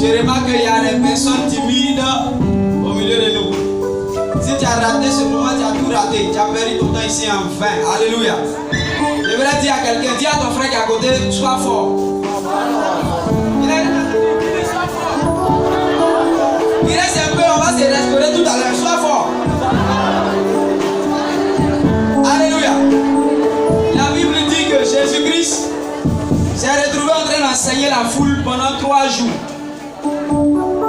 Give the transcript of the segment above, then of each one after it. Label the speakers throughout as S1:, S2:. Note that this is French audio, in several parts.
S1: Je remarque qu'il y a des personnes timides au milieu de nous. Si tu as raté ce moment, tu as tout raté. Tu as perdu ton temps ici en vain. Alléluia. Je voudrais dire à quelqu'un, dis à ton frère qui est à côté, sois fort. Il reste un peu, on va se restaurer tout à l'heure. Sois fort. Alléluia. La Bible dit que Jésus-Christ s'est retrouvé en train d'enseigner la foule pendant 3 jours.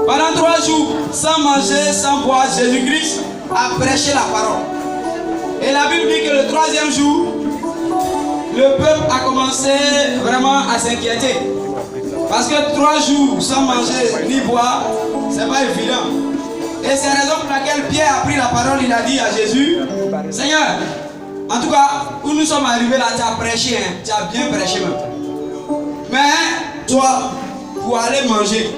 S1: Pendant 3 jours, sans manger, sans boire, Jésus-Christ a prêché la parole. Et la Bible dit que le 3e jour, le peuple a commencé vraiment à s'inquiéter. Parce que 3 jours sans manger ni boire, c'est pas évident. Et c'est la raison pour laquelle Pierre a pris la parole, il a dit à Jésus, Seigneur, en tout cas, où nous sommes arrivés là, tu as prêché, hein, tu as bien prêché même. Mais toi, pour aller manger,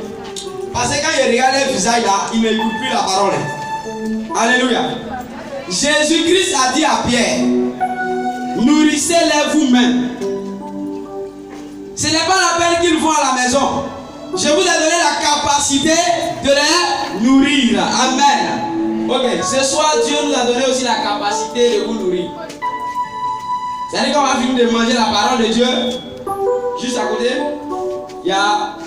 S1: parce que quand il regarde les visages là, il n'écoute plus la parole. Alléluia. Jésus-Christ a dit à Pierre, nourrissez-les vous-même. Ce n'est pas la peine qu'ils vont à la maison. Je vous ai donné la capacité de les nourrir. Amen. Ok, ce soir, Dieu nous a donné aussi la capacité de vous nourrir. C'est-à-dire qu'on va finir de manger la parole de Dieu. Juste à côté, il y a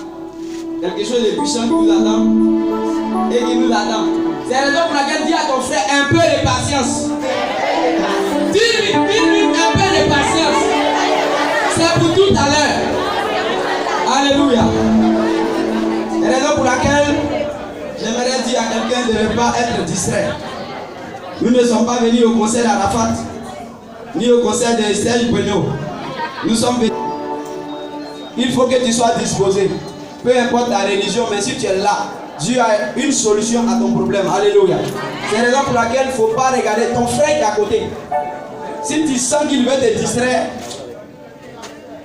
S1: quelque chose de puissant qui nous attend et qui nous attend. C'est la raison pour laquelle dis à ton frère un peu de patience. Dis-lui un peu de patience. C'est pour tout à l'heure. Alléluia. C'est la raison pour laquelle j'aimerais dire à quelqu'un de ne pas être distrait. Nous ne sommes pas venus au concert d'Arafat, ni au concert de Serge Benoît. Nous sommes venus. Il faut que tu sois disposé. Peu importe ta religion, mais si tu es là, Dieu a une solution à ton problème. Alléluia. C'est la raison pour laquelle il ne faut pas regarder ton frère qui est à côté. Si tu sens qu'il veut te distraire,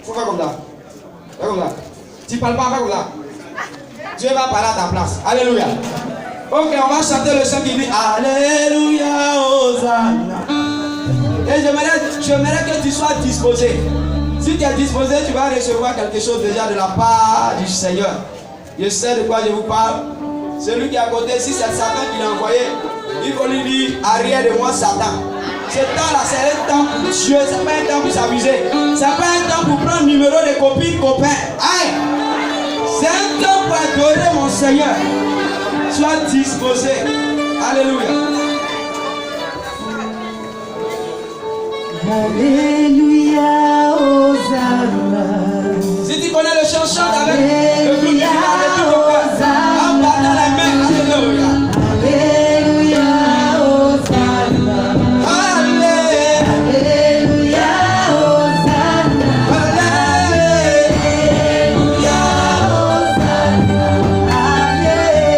S1: il faut faire comme ça. Fais comme ça. Tu ne parles pas, fais comme ça. Dieu va parler à ta place. Alléluia. Ok, on va chanter le chant qui dit Alléluia, Hosanna. Et j'aimerais que tu sois disposé. Si tu es disposé, tu vas recevoir quelque chose déjà de la part du Seigneur. Je sais de quoi je vous parle. Celui qui est à côté, si c'est Satan qui l'a envoyé, il faut lui dire arrière de moi Satan. Ce temps-là, c'est un temps pour Dieu, c'est pas un temps pour s'amuser. C'est pas un temps pour prendre numéro de copines, copains. Aïe! C'est un temps pour adorer mon Seigneur. Sois disposé. Alléluia.
S2: Alléluia, Hosanna.
S1: Si tu connais le chant, chante avec le plus de tout ton cœur. En battant les mains. Alléluia.
S2: Alléluia, Hosanna. Alléluia, Hosanna. Alléluia, Hosanna. Alléluia,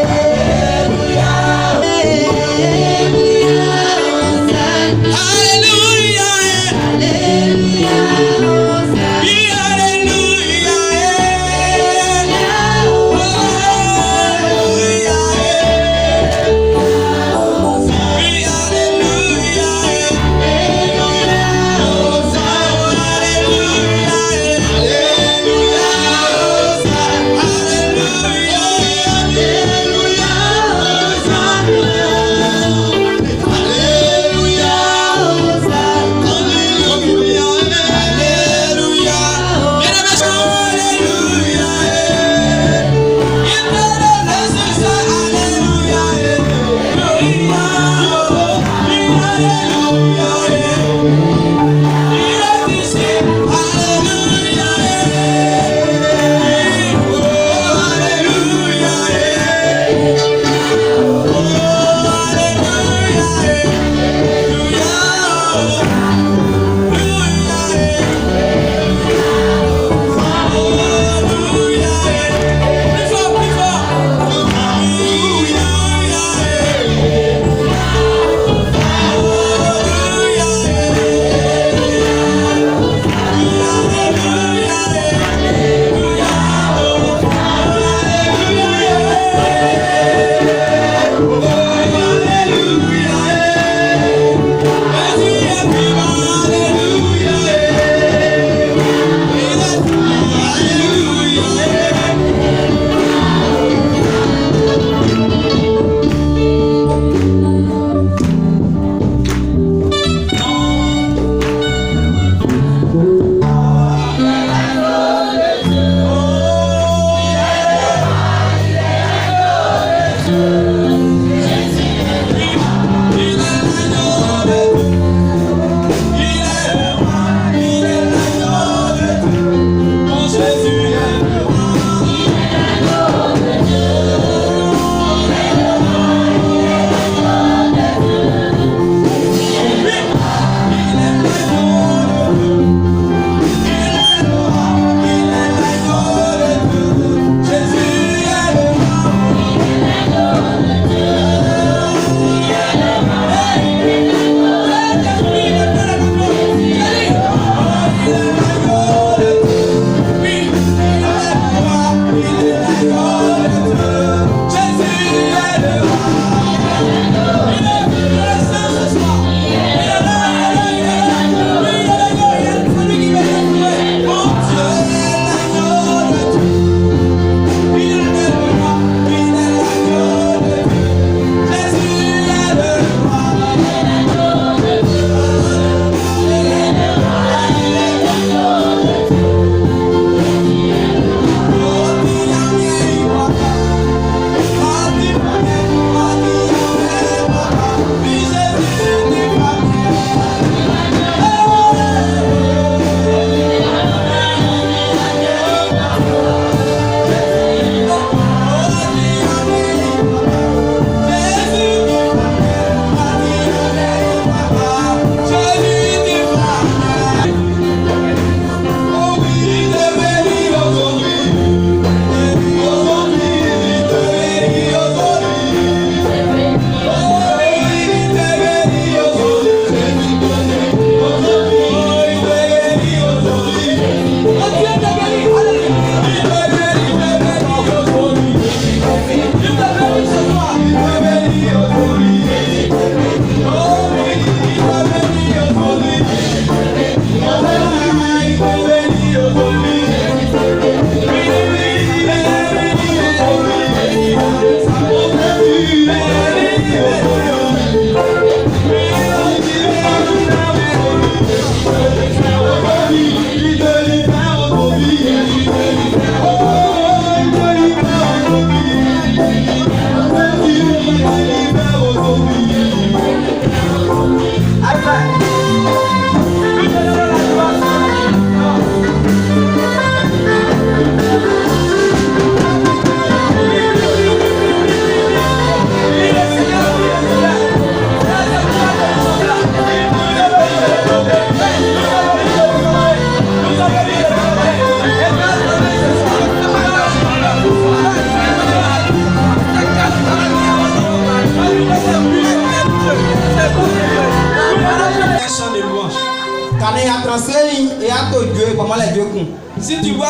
S2: Hosanna.
S1: Alléluia.
S2: Alléluia, Hosanna.
S1: Alléluia.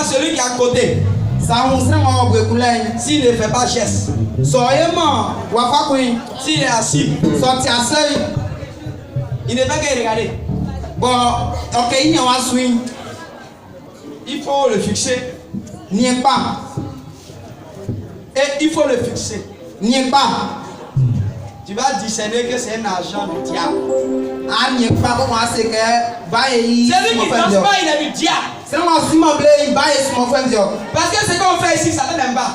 S1: vois celui qui est à côté. S'il ne fait pas geste, s'il est assis, il ne fait que regarder. Il faut le fixer. Et il faut le fixer. Tu vas discerner que c'est un agent du diable. Celui qui ne danse pas, il est du diable. Parce que ce qu'on fait ici, ça ne t'aime pas.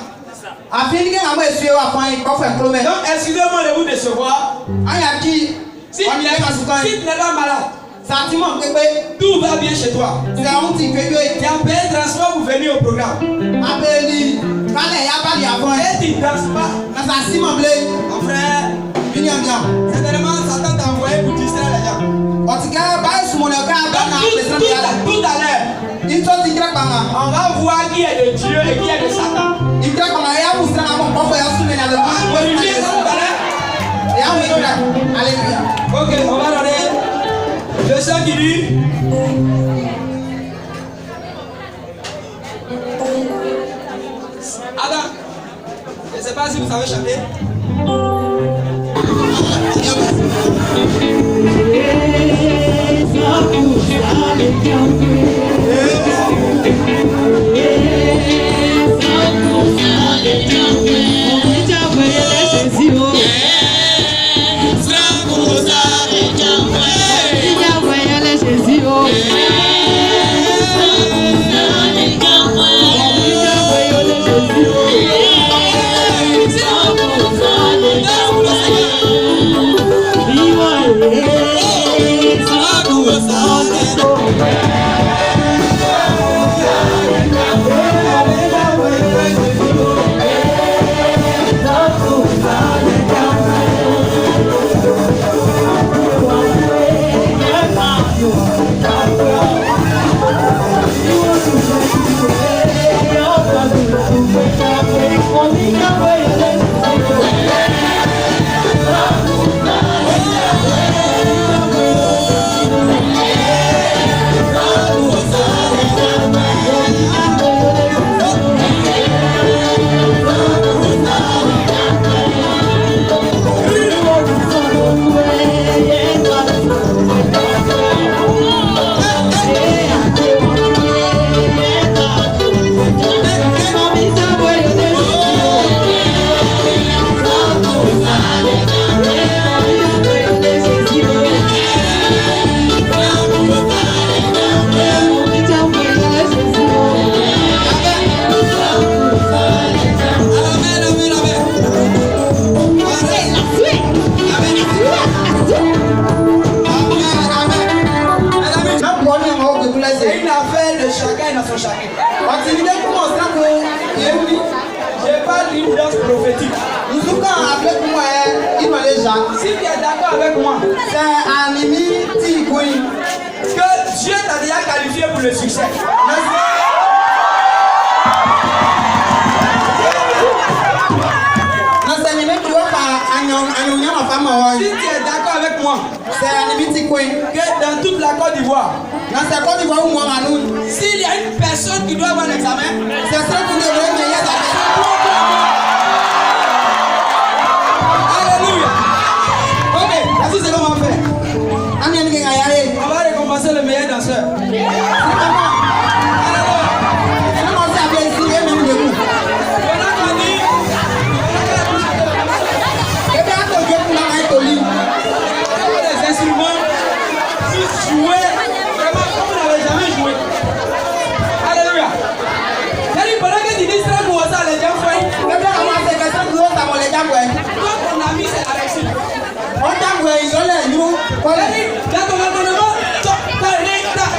S1: Donc, excusez-moi de vous décevoir. Si tu n'es pas malade, tout va bien chez toi. Tu as payé un transport pour venir au programme. Et tu ne danses pas. Mon frère, certainement Satan t'a envoyé pour distraire les gens. Tout à l'heure, on va voir qui est de Dieu et qui est de Satan. Ok, on va donner le chant qui dit. Adam, je ne sais pas si vous savez chanter. Si tu es d'accord avec moi, que Dieu t'a déjà qualifié pour le succès. Si tu es d'accord avec moi, que dans toute la Côte d'Ivoire, s'il y a une personne qui doit avoir l'examen, alléluia. Ok, voici ce qu'on va faire. On va récompenser le meilleur danseur. Les instruments, tous jouer vraiment comme vous n'avez jamais joué. Alléluia. C'est-à-dire pendant que tu dis ça pour ça, les gens font. Donc ton ami c'est Alexis.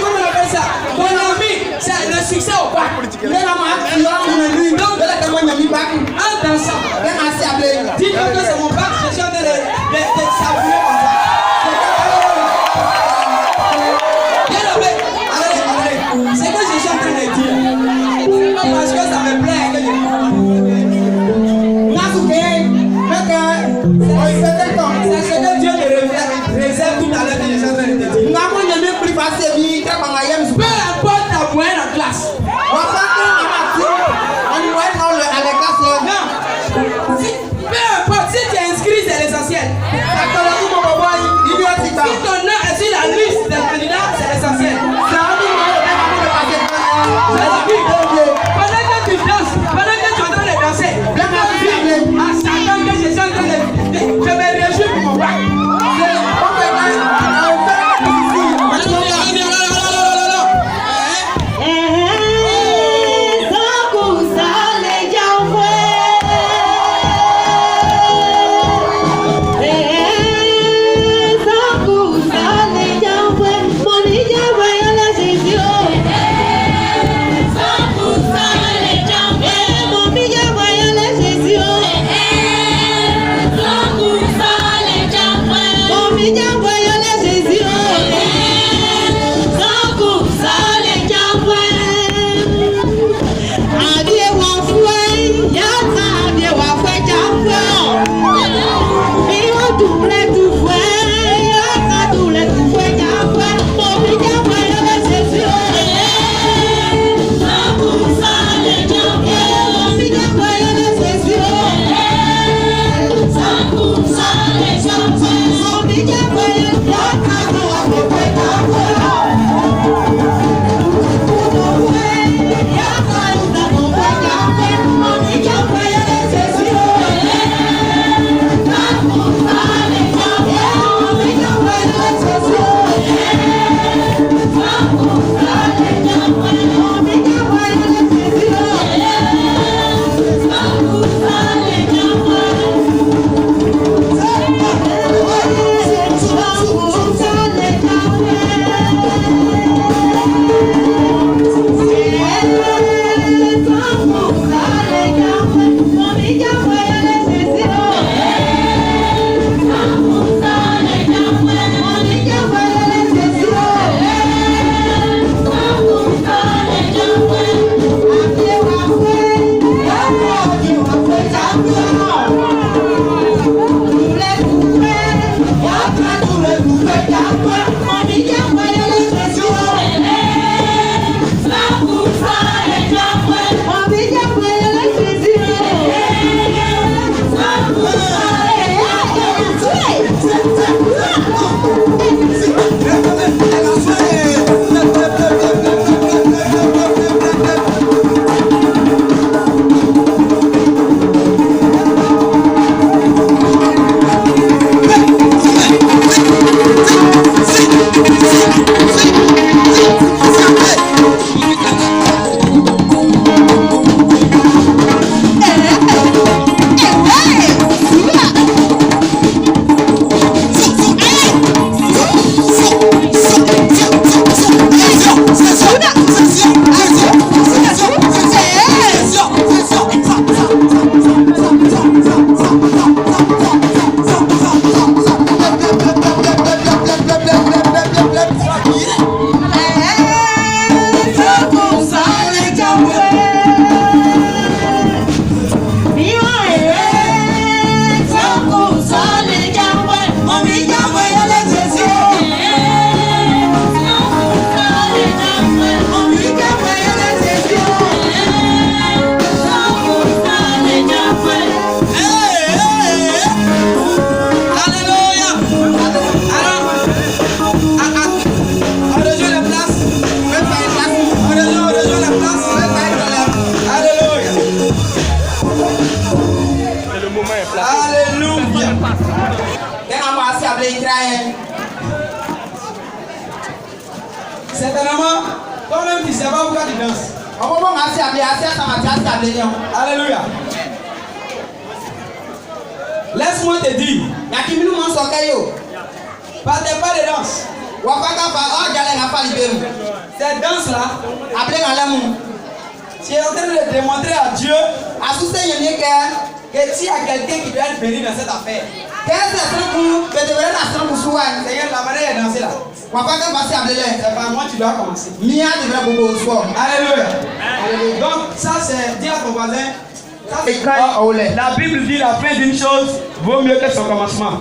S1: Comment on appelle ça? Mon ami, c'est le succès au bac. Donc, en dansant, dis-moi que c'est mon bac, je suis en train de savourer comme ça. Bien aimé, allez, c'est que je suis en train de dire. C'est pas parce que ça me plaît que je dis. C'est ce que Dieu te réserve tout à l'heure que je suis en train de te dire. Peu importe ta moyenne en classe. Certainement, toi-même tu sais pas pourquoi tu danses. Alléluia. Laisse-moi te dire, par tes pas de danse, cette danse-là, tu es en train de démontrer à Dieu que tu as quelqu'un qui doit être béni dans cette affaire. Seigneur, la manière de danser là, c'est pas moi, tu dois commencer. Alléluia. Donc, ça c'est, dis à ton voisin, la Bible dit la fin d'une chose vaut mieux que son commencement.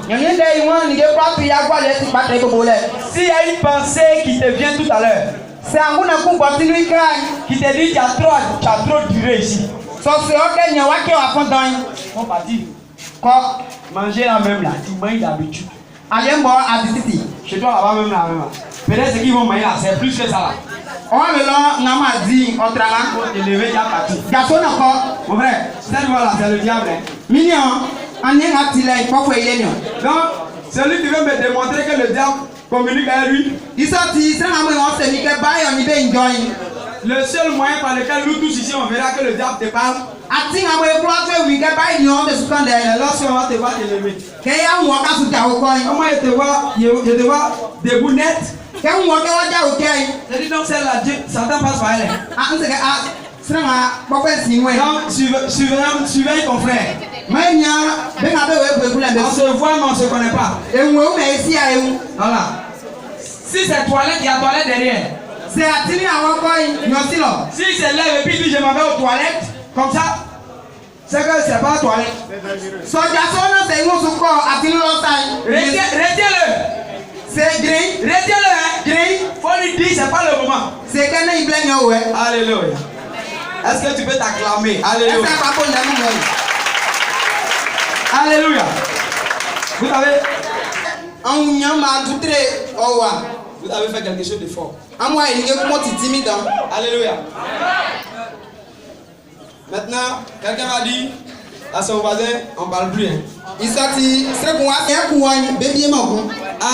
S1: S'il y a une pensée qui te vient tout à l'heure, qui te dit tu as trop duré ici, on va dire, manger la même là, tu manges d'habitude. Chez toi là-bas même là, peut-être ce qu'ils vont manger là, c'est plus que ça là. On va élever déjà parti. Mon frère, cette voix-là, c'est le diable. Donc, celui qui veut me démontrer que le diable communique avec lui, le seul moyen par lequel nous tous ici on verra que le diable te parle, c'est lorsqu'on va te voir t'élever. Comment je te vois debout net. C'est-à-dire donc celle-là, Satan passe par elle. Donc, surveille ton frère. On se voit mais on ne se connaît pas. Voilà. Si c'est toilette, il y a toilette derrière.
S3: C'est Atini Awakoi, Nyosilo.
S1: S'il se lève et puis il dit je m'en vais aux toilettes, comme ça, c'est que c'est pas aux toilettes.
S3: Sojasono, c'est une souko, Atini Losai.
S1: Retiens-le.
S3: C'est Grey.
S1: Retiens-le. Hein.
S3: Grey.
S1: Faut lui dire c'est pas le moment.
S3: C'est Kene Iblenga, ouais.
S1: Alléluia. Est-ce que tu peux t'acclamer?
S3: Est-ce
S1: Alléluia.
S3: que papa n'a pas
S1: Alléluia. Vous avez fait quelque chose de fort. Alléluia. Maintenant, quelqu'un va dire à son voisin, on ne parle plus. Hein.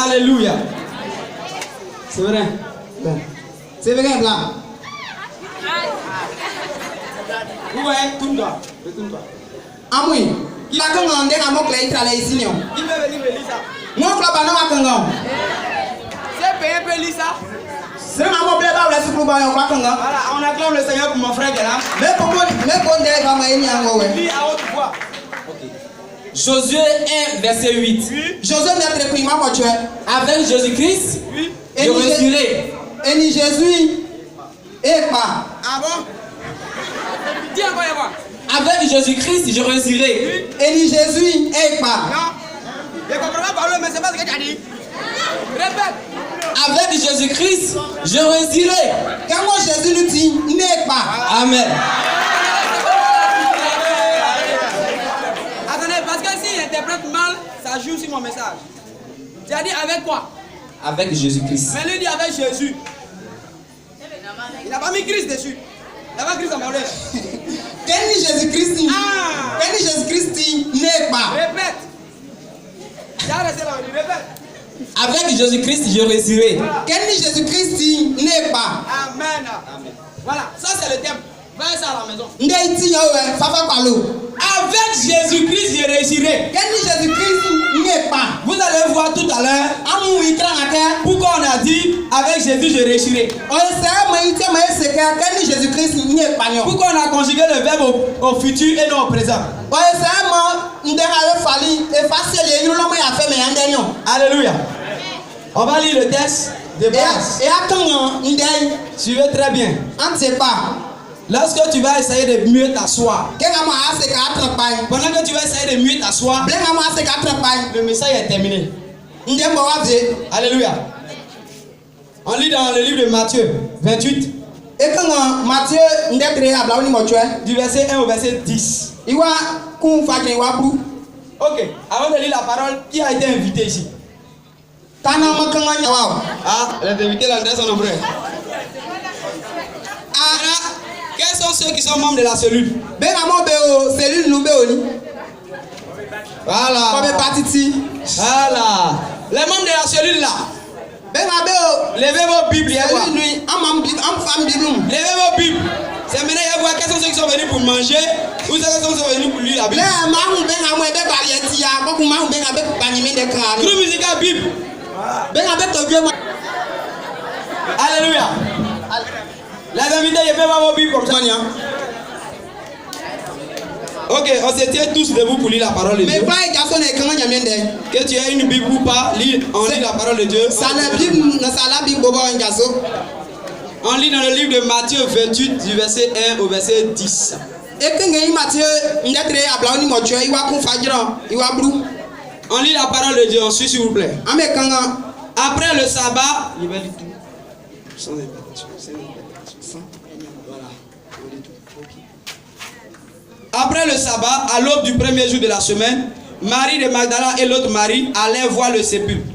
S1: Alléluia. C'est vrai.
S3: C'est vrai, blanc.
S1: Ouais, tourne-toi. Tourne-toi.
S3: Amui. Il a quand on dit à mon clé, il travaille ici.
S1: Qui peut venir me lire ça?
S3: Mon club a non à Kangan.
S1: C'est payé pour lire ça?
S3: C'est un mot bleu, là, c'est pour Bayon Kangan.
S1: Voilà, on acclame le Seigneur pour mon frère qui est là.
S3: Mais pour moi, va m'aider à moi.
S1: Lis à haute voix.
S4: Josué 1, verset 8.
S3: Josué n'a pas pris ma voiture.
S4: Avec Jésus-Christ, je respirais.
S3: Et ni Jésus, et pas.
S1: Ah bon? Dis encore et moi.
S4: Avec Jésus-Christ, je respirais.
S3: Et ni Jésus, et pas.
S1: Non. Je comprends pas parler, mais c'est pas ce que tu as dit. Répète.
S4: Avec Jésus-Christ, je respirais.
S3: Quand moi Jésus nous dit, n'est pas.
S4: Amen.
S1: Attendez, parce que s'il interprète mal, ça joue sur mon message. Tu as dit avec quoi?
S4: Avec Jésus-Christ.
S1: Mais lui dit avec Jésus. Il n'a pas mis Christ dessus. Il n'a pas Christ en parler.
S3: Quand ni Jésus-Christ,
S1: Ah.
S3: quand ni Jésus-Christ n'est pas.
S1: Répète. J'ai resté là, répète.
S4: Avec Jésus-Christ, je respirais.
S3: Quand ni Jésus-Christ n'est pas.
S1: Amen. Voilà, ça c'est le thème. Va ça à la maison.
S3: N'est-il Fafa Palo.
S1: Avec Jésus-Christ, je réussirai.
S3: Quand ni Jésus-Christ n'est pas.
S1: Vous allez voir tout à l'heure pourquoi on a dit avec Jésus, je réussirai. Pourquoi on a conjugué le verbe au futur et non au présent. Alléluia. On va lire le texte de base. Suivez très bien. Lorsque tu vas essayer de mieux t'asseoir, pendant que tu vas essayer de mieux t'asseoir, le message est terminé. Alléluia. On lit dans le livre de Matthieu 28, du verset 1 au verset 10. Ok, avant de lire la parole, qui a été invité ici? Ah, les invités là sont nombreux. Ah, quels sont ceux qui sont membres de la cellule? Voilà. Voilà. Les membres de la cellule là. Levez vos Bibles. Levez vos Bibles. C'est maintenant, il y a voir quels sont ceux qui sont venus pour manger ou ceux qui sont venus pour lire la Bible. Groupe musical Bible. Alléluia. Les invités, je vais voir vos Bibles comme ça. Ok, on se tient tous debout pour lire la parole de Dieu. Que tu aies une Bible ou pas, on lit la parole de Dieu. On lit dans le livre de Matthieu 28, du verset 1 au verset 10. On lit la parole de Dieu, on suit s'il vous plaît. Après le sabbat, après le sabbat, à l'aube du premier jour de la semaine, Marie de Magdala et l'autre Marie allèrent voir le sépulcre.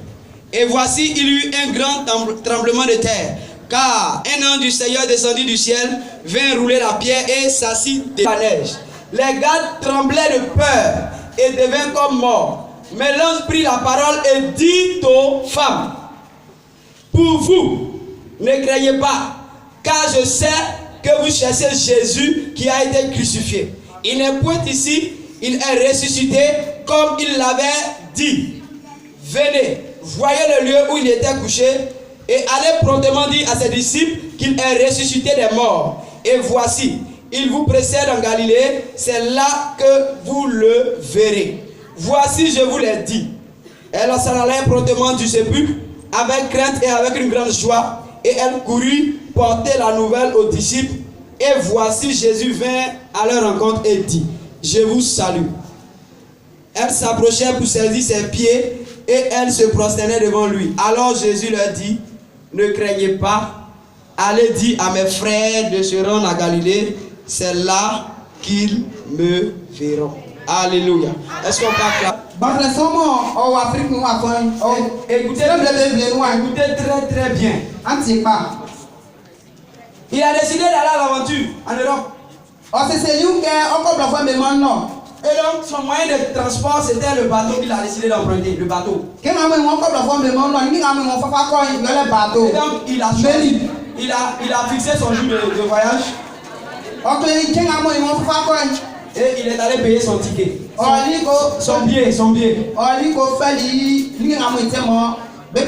S1: Et voici, il y eut un grand tremblement de terre, car un ange du Seigneur descendit du ciel, vint rouler la pierre et s'assit de la neige. Les gardes tremblaient de peur et devinrent comme morts. Mais l'ange prit la parole et dit aux femmes: pour vous, ne craignez pas, car je sais que vous cherchez Jésus qui a été crucifié. Il n'est point ici, il est ressuscité comme il l'avait dit. Venez, voyez le lieu où il était couché et allez promptement dire à ses disciples qu'il est ressuscité des morts. Et voici, il vous précède en Galilée, c'est là que vous le verrez. Voici, je vous l'ai dit. Elle s'en allait promptement du sépulcre avec crainte et avec une grande joie, et elle courut portaient la nouvelle aux disciples. Et voici Jésus vint à leur rencontre et dit, je vous salue. Elle s'approchait pour saisir ses pieds et elle se prosternait devant lui. Alors Jésus leur dit, ne craignez pas, allez dire à mes frères de se rendre à Galilée, c'est là qu'ils me verront. Alléluia. Est-ce qu'on parle là? Écoutez très très bien. Il a décidé d'aller à l'aventure en Europe. Et donc son moyen de transport c'était le bateau qu'il a décidé d'emprunter, le bateau. Et donc il a fixé son jour de voyage. Et il est allé payer son ticket. Son billet. Et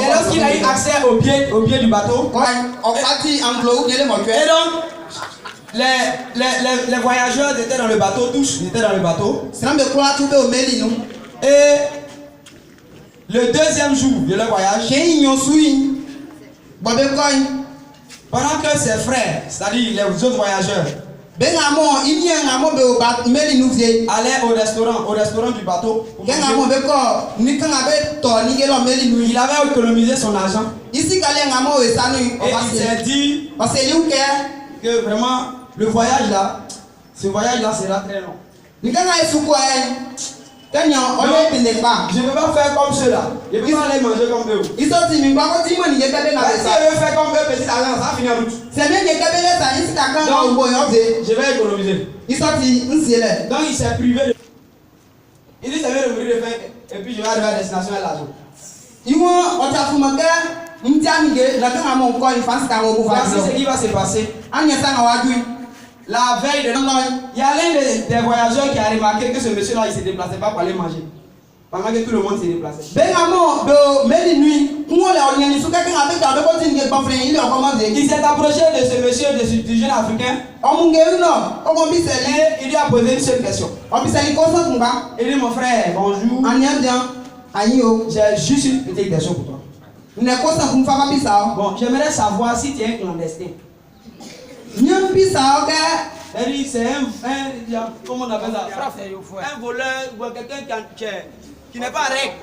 S1: lorsqu'il a eu accès au pied du bateau, et donc les voyageurs étaient dans le bateau, tous étaient dans le bateau. Et le deuxième jour de leur voyage, pendant que ses frères, c'est-à-dire les autres voyageurs, allaient au restaurant du bateau, il avait économisé son argent. Et il s'est dit que vraiment le voyage là, ce voyage là sera très long. Je ne veux pas faire comme ceux-là. Je veux pas aller manger comme eux. Si je veux faire comme eux, petit argent, ça va finir en route. Donc, je vais économiser. Donc il s'est privé de... Il dit, ça vient de mourir de faim. Et puis je vais arriver à destination avec l'argent. Voici ce qui va se passer. La veille de il y a l'un des voyageurs qui a remarqué que ce monsieur-là, il ne se déplaçait pas pour aller manger. Pendant que tout le monde se déplaçait. Il s'est approché de ce monsieur, du jeune africain. Et il lui a posé une seule question. Il dit, mon frère, bonjour. J'ai juste une petite question pour toi. Bon, j'aimerais savoir si tu es un clandestin. C'est comment on appelle ça? Un voleur ou quelqu'un qui n'est pas à règle.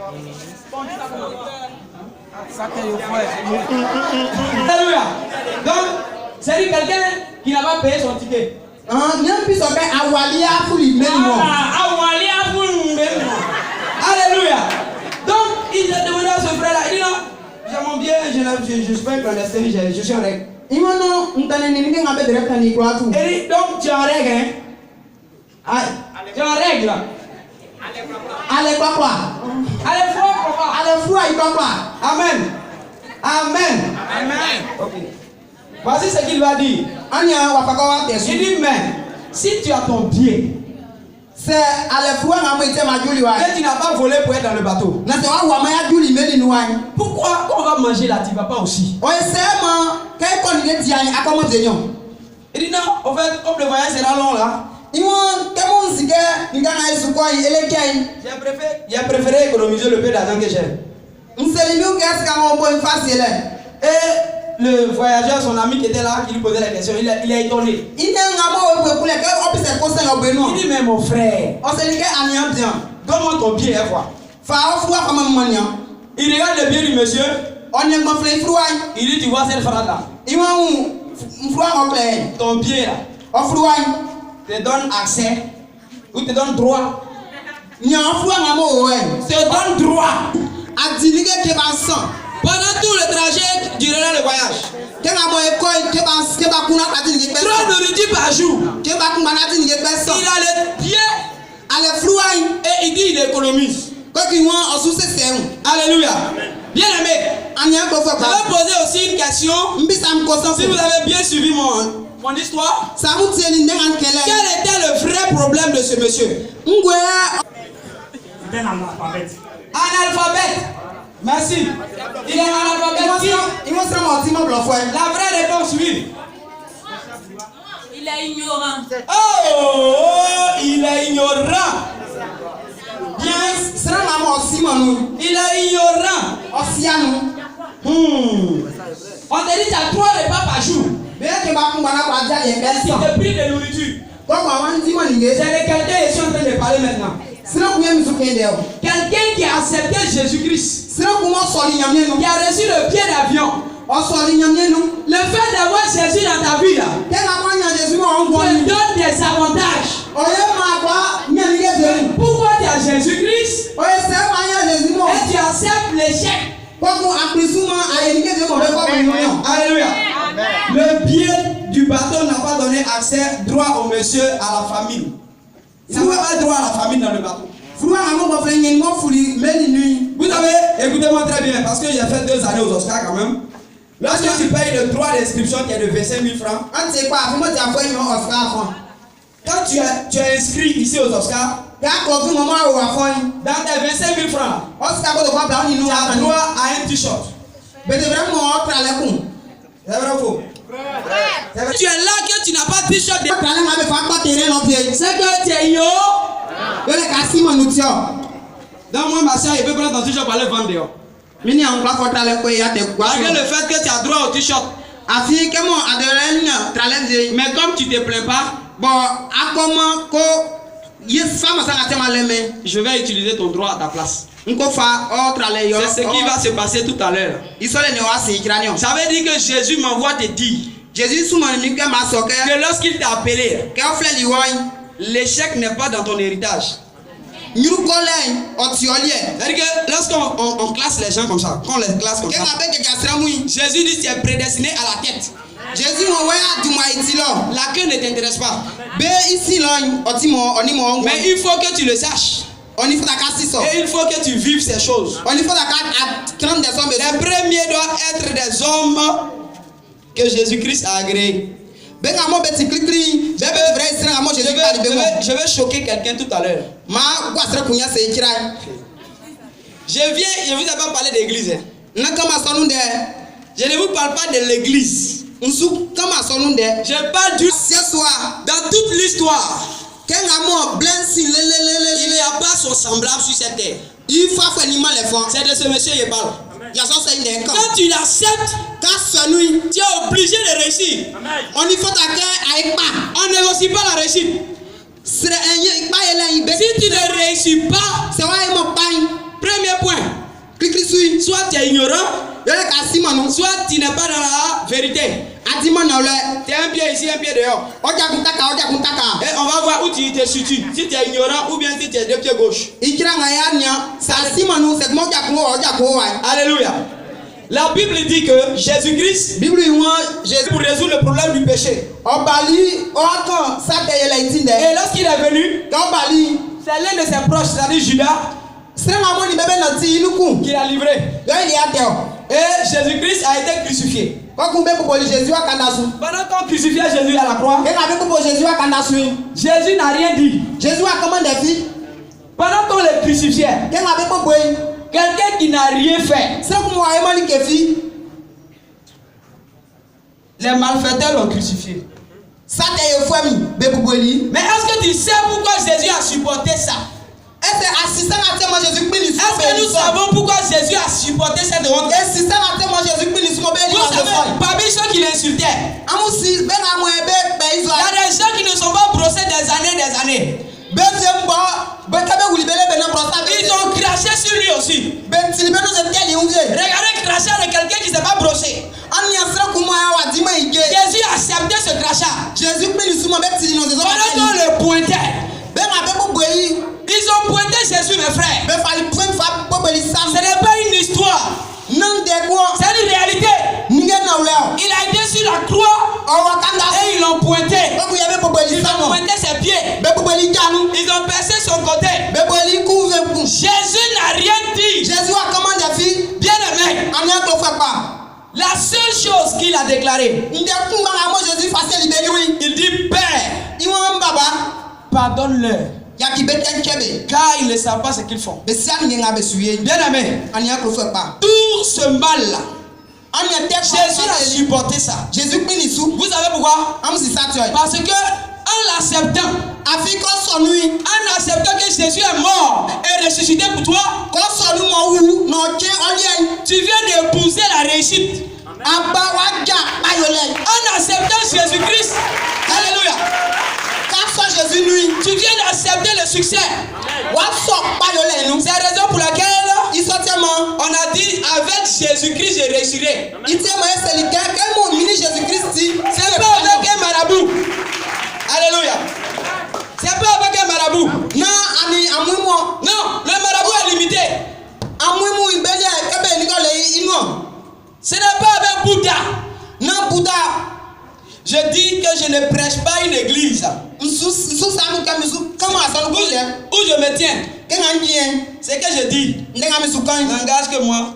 S1: Alléluia. Donc, c'est quelqu'un qui n'a pas payé son ticket. Alléluia. Donc, il a demandé à ce frère-là, il dit non, j'ai mon bien, je suis pas un clandestin, je suis en règle. Et dit, donc tu es en règle, hein? Tu es en règle là. Allez quoi? Amen. Ok. Voici ce qu'il va dire. Il dit, mais si tu as ton pied, et tu n'as pas volé pour être dans le bateau, pourquoi quand on va manger là, tu ne vas pas aussi? Il dit non, en fait, comme le voyage sera long là, j'ai préféré économiser le peu d'argent que j'ai. Et le voyageur, son ami qui était là, qui lui posait la question, il est étonné. Il dit, mais mon frère, comment ton pied est quoi? Il regarde le pied du monsieur. Il dit, tu vois cette phrase là? Ton pied là te donne accès ou te donne droit. Te donne droit. Pendant tout le trajet, durant le voyage, 3 nourritures par jour. Il a le pied et il dit il économise. Alléluia. Bien aimé, je vais poser aussi une question. Si vous avez bien suivi mon histoire, quel était le vrai problème de ce monsieur?
S5: C'est un analphabète.
S1: Analphabète. Merci. Il est analphabète. La vraie réponse, oui.
S6: Il est ignorant.
S1: Oh, il est ignorant. Bien. Il est ignorant. On te dit tu as 3 repas par
S3: ke ba kun bana kwa dia ye
S1: Est-ce
S3: besi.
S1: qu'il te prie de nourriture?
S3: Ko kwa wan di mani
S1: C'est
S3: nge.
S1: de quelqu'un je suis en train de parler maintenant.
S3: Sira ku ye misu kende o.
S1: Quelqu'un qui a accepté Jésus-Christ,
S3: Sira ku mo so li nyamye no.
S1: qui a reçu le billet d'avion.
S3: O so li nyamye no.
S1: Le fait d'avoir Jésus dans ta vie là,
S3: Ke na kwa nya Jésus mo on go
S1: te
S3: ni.
S1: donne des avantages.
S3: O ye ma kwa nya ni ge de.
S1: Pourquoi tu as Jésus-Christ
S3: O ye se ma nya Jésus mo.
S1: et tu acceptes l'échec?
S3: Ko ku aprisuma aye ni ge de mo be ko mo no.
S1: Alléluia. Le billet du bateau n'a pas donné accès droit au monsieur à la famille. Ça n'a pas droit à la famille dans le bateau.
S3: Furu na mo ko fe nyen mo furi meli nui.
S1: Vous savez, écoutez-moi très bien, parce que j'ai fait 2 années aux Oscars quand même. Lorsque tu payes le droit d'inscription qui est de 25 000 francs,
S3: An te kwa afi mo ti afo yin Oscar afo.
S1: quand tu es inscrit ici aux Oscars,
S3: Ga ko fi mo ma o afo yin.
S1: dans tes 25 000 francs,
S3: Oscar ko to kwa bla ni
S1: tu
S3: no
S1: as
S3: afo.
S1: droit à un t-shirt.
S3: Bete vraiment o tra le kun.
S1: C'est vrai ou faux? Tu es là que tu n'as pas de t-shirt.
S3: Tra le ma be fa pa tere no pie.
S1: C'est que tu es yo.
S3: Yo le ka si mo nu ti o.
S1: Donc moi, ma soeur, il peut prendre ton t-shirt pour aller vendre dehors.
S3: Mini an kwa ko tra le ko ya te kwa.
S1: Malgré le fait que tu as droit au t-shirt.
S3: Afi ke mo adere ni tra le de.
S1: Mais comme tu te plains pas,
S3: Bon, akoma ko yes fama sa ka te ma le me.
S1: je vais utiliser ton droit à ta place.
S3: Nko fa o tra le yo.
S1: C'est ce qui va se passer tout à l'heure.
S3: Isole ne wa si kira ni o.
S1: Ça veut dire que Jésus m'envoie te dire
S3: Jésus sou mo ni ke ma so ke.
S1: que lorsqu'il t'a appelé,
S3: Ke o fle li wo yin.
S1: l'échec n'est pas dans ton héritage.
S3: Nyuru ko le o ti o lie.
S1: C'est-à-dire que lorsqu'on on classe les gens comme ça, qu'on les classe comme
S3: Ke
S1: ça,
S3: ma be ke ka sra mu yin.
S1: Jésus dit tu es prédestiné à la tête.
S3: Jésus mo wa ya du ma iti lo.
S1: La queue ne t'intéresse pas.
S3: Be isi lo yin o ti mo oni mo ngo.
S1: Mais il faut que tu le saches.
S3: Oni fo ta ka si so.
S1: Et il faut que tu vives ces choses.
S3: Oni fo ta ka kran de so be.
S1: Les premiers doivent être des hommes que Jésus-Christ a agréés.
S3: Be nga mo be ti klikli. Be be vrai sra mo Jésus ka li be mo.
S1: Je vais choquer quelqu'un tout à l'heure.
S3: Ma kwa sra kunya se kira.
S1: Je vous ai pas parlé d'église. Hein.
S3: Na kama so nu de.
S1: Je ne vous parle pas de l'église.
S3: Nsu kama so nu de.
S1: Je parle du...
S3: Se soa.
S1: Dans toute l'histoire,
S3: Ke nga mo blensi le
S1: il n'y a pas son semblable sur cette terre.
S3: Il fa fa ni ma le fon.
S1: C'est de ce monsieur je parle.
S3: Ya so se inde kan.
S1: Quand tu l'acceptes,
S3: Ka so nu.
S1: tu es obligé de réussir.
S3: Oni fo ta ke ai pa.
S1: On ne négocie pas la réussite.
S3: Sre enye pa ele yin be.
S1: Si tu ne réussis pas,
S3: Se wa e mo pa yin.
S1: premier point,
S3: Klikli sui.
S1: soit tu es ignorant,
S3: Yo le ka si mo nu.
S1: soit tu n'es pas dans la vérité.
S3: Ati mo na le.
S1: Tu as un pied ici, un pied dehors.
S3: Oja kuntaka.
S1: Et on va voir où tu te situes. Si tu es ignorant ou bien si tu es de pied gauche.
S3: Ikira nga ya nia. Sa si mo nu se mo ja ku oja ku wa.
S1: Alléluia. La Bible dit que Jésus-Christ,
S3: Bible yi won Jésus.
S1: pour résoudre le problème du péché,
S3: Obali o kan sa te yele itinde.
S1: et lorsqu'il est venu,
S3: Ka obali.
S1: c'est l'un de ses proches, c'est-à-dire Judas,
S3: Sre ma mo ni bebe na ti inuku.
S1: qui l'a livré.
S3: Yo ile ya te o.
S1: Et Jésus-Christ a été crucifié.
S3: Ko kun be ko boli Jésus wa kanda su.
S1: Pendant qu'on crucifiait Jésus à la croix,
S3: Ke nga be ko bo Jésus wa kanda su.
S1: Jésus n'a rien dit.
S3: Jésus wa comment de fi.
S1: Pendant qu'on le crucifiait,
S3: Ke nga be ko boy.
S1: quelqu'un qui n'a rien fait,
S3: Sre ko mo wa e mo ni ke fi.
S1: les malfaiteurs l'ont crucifié.
S3: Sa te ye fo mi be ko boli.
S1: Mais est-ce que tu sais pourquoi Jésus a supporté ça?
S3: Ese assistant na te mo Jésus kpi ni su.
S1: Est-ce que nous savons pourquoi Jésus a supporté cette honte?
S3: Assistant na te mo Jésus kpi ni su ko be ni
S1: Vous
S3: wa
S1: savez,
S3: so.
S1: parmi ceux qui l'insultaient,
S3: Amu si be na mo e be pe
S1: il y
S3: Israël.
S1: a des gens qui ne sont pas brossés des années.
S3: Be se mbo be ka be wuli bele be na prosta be.
S1: Ils ont craché sur lui aussi.
S3: Be ti be no se te li unje.
S1: Regardez le crachat de quelqu'un qui ne s'est pas brossé.
S3: Ani asra ku mo ya wa di ma ige.
S1: Jésus a accepté ce crachat.
S3: Jésus kpi ni su mo be ti no se so.
S1: Pendant qu'on le pointait,
S3: Be ma be ko boyi.
S1: ils ont pointé Jésus, mes frères.
S3: Be fa li point fa ko boli sam.
S1: Ce n'est pas une histoire,
S3: Nan de ko.
S1: c'est une réalité.
S3: Ninge na ule o.
S1: Il a été sur la croix
S3: O wa kanda.
S1: et ils l'ont pointé.
S3: Ko ya be ko boli
S1: Ils
S3: sam.
S1: ont pointé ses pieds.
S3: Be ko boli janu.
S1: Ils ont percé son côté.
S3: Be boli ku ve ku.
S1: Jésus n'a rien dit.
S3: Jésus a comment de fi.
S1: Bien aimé,
S3: Ani a ko fa pa.
S1: la seule chose qu'il a déclarée,
S3: Nde ku ba mo Jésus fa se libérer oui.
S1: il dit, Père,
S3: Iwan baba.
S1: pardonne-leur,
S3: Ya ki be ten kebe.
S1: car ils ne savent pas ce qu'ils font.
S3: Be si ani nga be suye.
S1: Bien aimé,
S3: Ani a ko fa pa.
S1: tout ce mal-là,
S3: Ani a te
S1: Jésus a supporté ça.
S3: Jésus kpi ni su.
S1: Vous savez pourquoi?
S3: Am si sa toy.
S1: Parce que en l'acceptant,
S3: Afi ko so nui.
S1: en acceptant que Jésus est mort et ressuscité pour toi,
S3: Ko so nu mo wu no che oli en.
S1: tu viens d'épouser la réussite. En acceptant Jésus-Christ, alléluia, tu viens d'accepter le succès. C'est la raison pour laquelle on a dit avec Jésus-Christ je réussirai. C'est pas avec un marabout. Alléluia. C'est pas avec un marabout. Non, le marabout est limité. Ce n'est pas avec Bouddha.
S3: Non, Bouddha.
S1: Je dis que je ne prêche pas une église. Où je me tiens. C'est que je dis. N'engage que moi.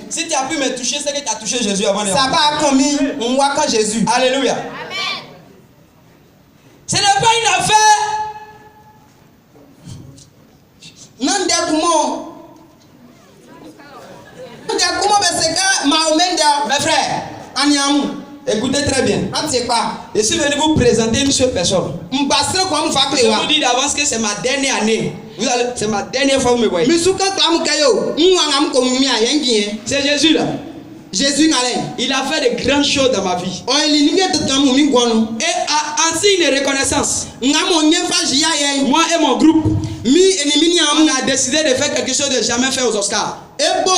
S1: Si tu as pu me toucher, c'est que tu as touché Jésus avant de.
S3: Jésus.
S1: Alléluia. Ce n'est pas une affaire. Mes frères, écoutez très bien. Je suis venu vous présenter une seule personne. Je vous dis d'avance que c'est ma dernière année. C'est ma dernière fois que vous me voyez. C'est Jésus là.
S3: Jésus
S1: il a fait de grandes choses dans ma vie. Et en signe de reconnaissance, moi et mon groupe, on a décidé de faire quelque chose de jamais fait aux Oscars. Pour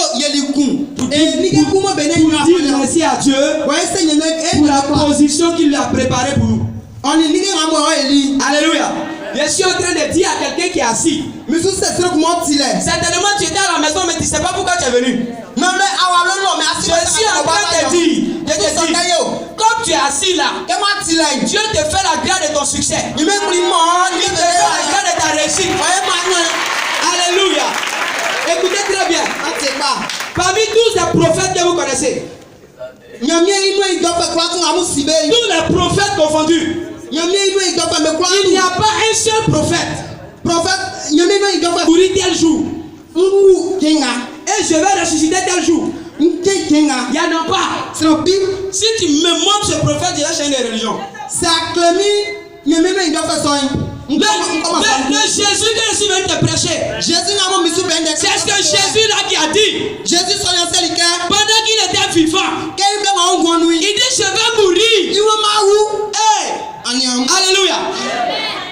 S1: dire merci à Dieu pour la position qu'il a préparée pour nous. Alléluia. Je suis en train de dire à quelqu'un qui est assis. Certainement tu étais à la maison mais tu ne sais pas pourquoi tu es venu. Je suis en train de dire, comme tu es assis là, Dieu te fait la grâce de ton succès. Il te fait la grâce de ta réussite. Alléluia. Écoutez très bien. Parmi tous les prophètes que vous connaissez, tous les prophètes confondus, il n'y a pas un seul prophète mourir tel jour et je vais ressusciter tel jour. Il n'y en a pas. Si tu me montres ce prophète, je vais changer de religion. Le Jésus que je suis venu te prêcher, c'est ce que Jésus là qui a dit pendant qu'il était vivant. Il dit je vais mourir. Hey. Alléluia.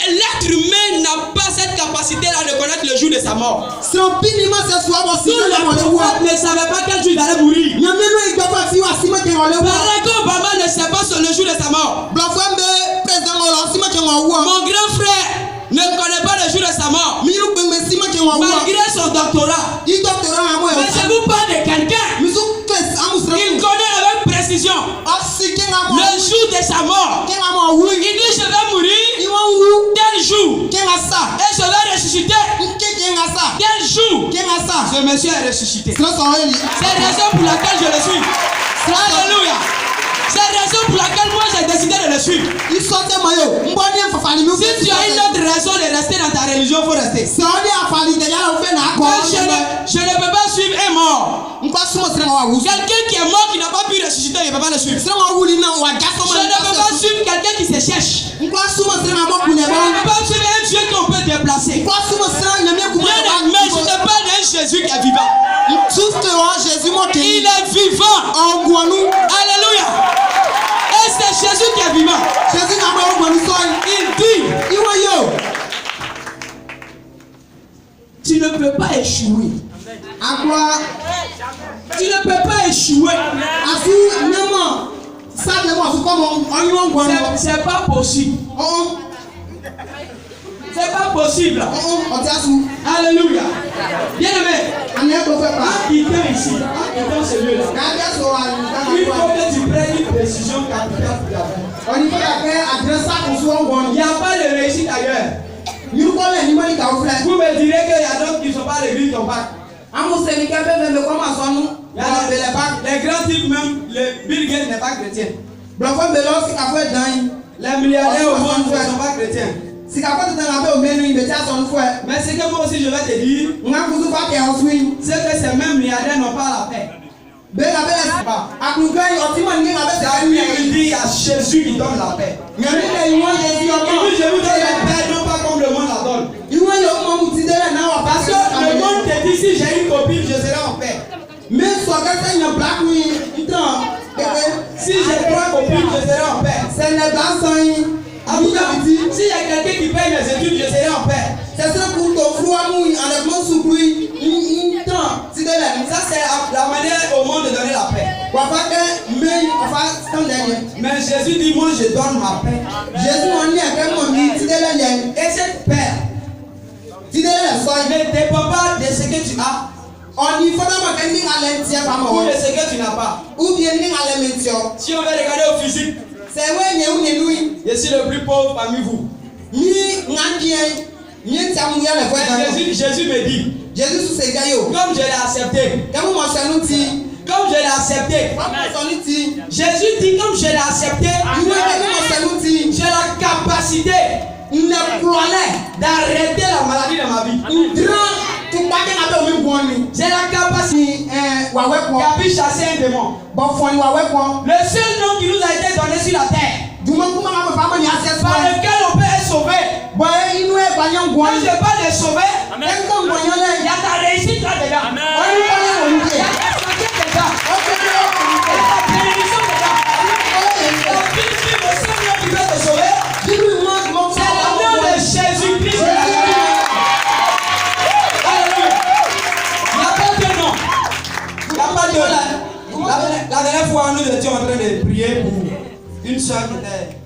S1: L'être humain n'a pas cette capacité là de connaître le jour de sa mort. Tous les prophètes ne savaient pas quel jour il allait mourir. Barack Obama ne sait pas sur le jour de sa mort. Mon grand frère ne connaît pas le jour de sa mort. Malgré son doctorat. Mais je vous parle de quelqu'un. Il connaît avec précision le jour de sa mort. Il dit je vais mourir tel jour et je vais ressusciter tel jour. Ce monsieur est ressuscité. C'est la raison pour laquelle je le suis. Alléluia. C'est la raison pour laquelle moi j'ai décidé de le suivre. Si tu as une autre raison de rester dans ta religion, il faut rester. Je ne peux pas suivre un mort. Quelqu'un qui est mort, qui n'a pas pu ressusciter, il ne peut pas le suivre. Je ne peux pas suivre quelqu'un qui se cherche. Je ne peux pas suivre un Dieu qu'on peut déplacer. Mais je te parle d'un Jésus qui est vivant. Il est vivant. Alléluia. Et c'est Jésus qui est vivant. Il dit, tu ne peux pas échouer. Tu ne peux pas échouer. C'est pas possible. C'est pas possible. Alléluia. Bien aimé. En quittant ici, en quittant ce lieu-là, il faut que tu prennes une décision capitale pour ta vie. Il n'y a pas de réussite ailleurs. Vous me direz qu'il y a d'autres qui ne sont pas à l'église ton bac. Les grands types même, le Bill Gates n'est pas chrétien. Les milliardaires au monde ne sont pas chrétiens. Mais c'est que moi aussi je vais te dire, c'est que ces mêmes milliardaires n'ont pas la paix. Il dit à Jésus qui donne la paix. Il dit je vous donne la paix, non pas comme le monde la donne. Parce que le monde te dit si j'ai une copine, je serai en paix. quelqu'un qui paye mes études, je serai en paix.
S3: C'est ça pour ton flou amour, enlèvement sous bruit, temps, si de l'air.
S1: Ça, c'est la manière au monde de donner la paix. Mais Jésus dit, moi, je donne ma paix.
S3: Jésus m'a dit,
S1: Et cette paix ne dépend pas de ce que tu as
S3: on y fera ma famille à l'intérieur
S1: ou de ce que tu n'as pas.
S3: ou bien à l'intérieur.
S1: Si on veut regarder au physique,
S3: C'est vrai, il y a
S1: je suis le plus pauvre parmi vous. Jésus me dit, comme je l'ai accepté, comme je l'ai accepté, Jésus dit, comme je l'ai accepté, j'ai la capacité d'arrêter la maladie de ma vie. J'ai la capacité de chasser un démon. Le seul nom qui nous a été donné sur la terre, par lequel on peut être sauvé. Quand je parle de sauver, il y a ta réussite là-dedans. Il y a ta santé dedans. Il y a ta bénédiction dedans. Le seul nom qui peut te sauver, c'est le nom de Jésus-Christ. Alléluia. Il n'y a pas de nom. Il n'y a pas de nom. La dernière fois, nous étions en train de prier pour une soeur qui était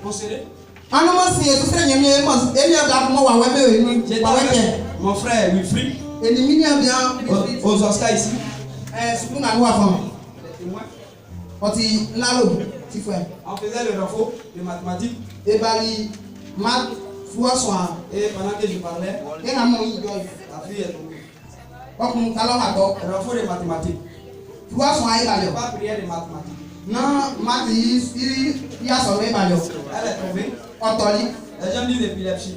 S1: possédée. J'étais avec mon frère Wilfried aux Oscars ici. On faisait le refos de mathématiques. Et pendant que je parlais, la fille est tombée. Refos de mathématiques. Pas prière de mathématiques. Elle est tombée. Les gens disent épilepsie.